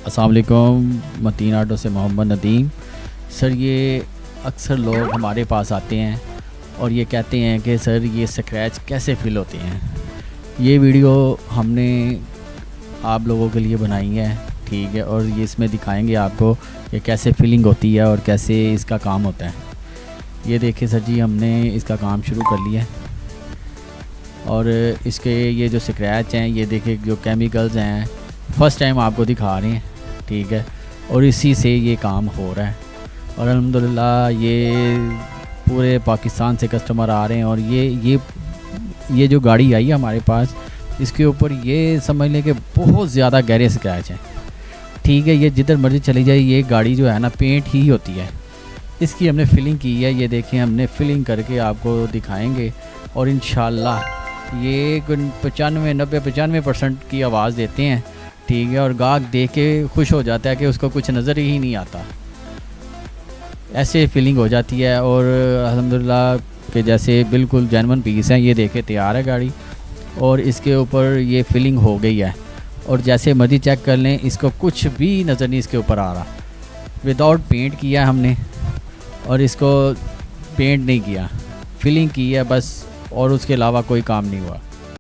السلام علیکم، متین آٹو سے محمد ندیم سر۔ یہ اکثر لوگ ہمارے پاس آتے ہیں اور یہ کہتے ہیں کہ سر یہ سکریچ کیسے فل ہوتے ہیں۔ یہ ویڈیو ہم نے آپ لوگوں کے لیے بنائی ہے، ٹھیک ہے، اور یہ اس میں دکھائیں گے آپ کو کہ کیسے فلنگ ہوتی ہے اور کیسے اس کا کام ہوتا ہے۔ یہ دیکھیں سر جی، ہم نے اس کا کام شروع کر لیا ہے اور اس کے یہ جو سکریچ ہیں، یہ دیکھیں جو کیمیکلز ہیں، فرسٹ ٹائم آپ کو دکھا رہے ہیں، ٹھیک ہے، اور اسی سے یہ کام ہو رہا ہے اور الحمدللہ یہ پورے پاکستان سے کسٹمر آ رہے ہیں۔ اور یہ جو گاڑی آئی ہے ہمارے پاس، اس کے اوپر یہ سمجھ لیں کہ بہت زیادہ گہرے سکریچ ہیں، ٹھیک ہے۔ یہ جدھر مرضی چلی جائے، یہ گاڑی جو ہے نا پینٹ ہی ہوتی ہے۔ اس کی ہم نے فلنگ کی ہے، یہ دیکھیں ہم نے فلنگ کر کے آپ کو دکھائیں گے اور انشاءاللہ یہ 95% کی آواز دیتے ہیں، ٹھیک ہے، اور گاہک دیکھ کے خوش ہو جاتا ہے کہ اس کو کچھ نظر ہی نہیں آتا، ایسے فیلنگ ہو جاتی ہے۔ اور الحمدللہ کہ جیسے بالکل جینون پیس ہیں، یہ دیکھے تیار ہے گاڑی اور اس کے اوپر یہ فیلنگ ہو گئی ہے۔ اور جیسے مرضی چیک کر لیں، اس کو کچھ بھی نظر نہیں اس کے اوپر آ رہا، وداؤٹ پینٹ کیا ہم نے، اور اس کو پینٹ نہیں کیا، فیلنگ کی ہے بس، اور اس کے علاوہ کوئی کام نہیں ہوا۔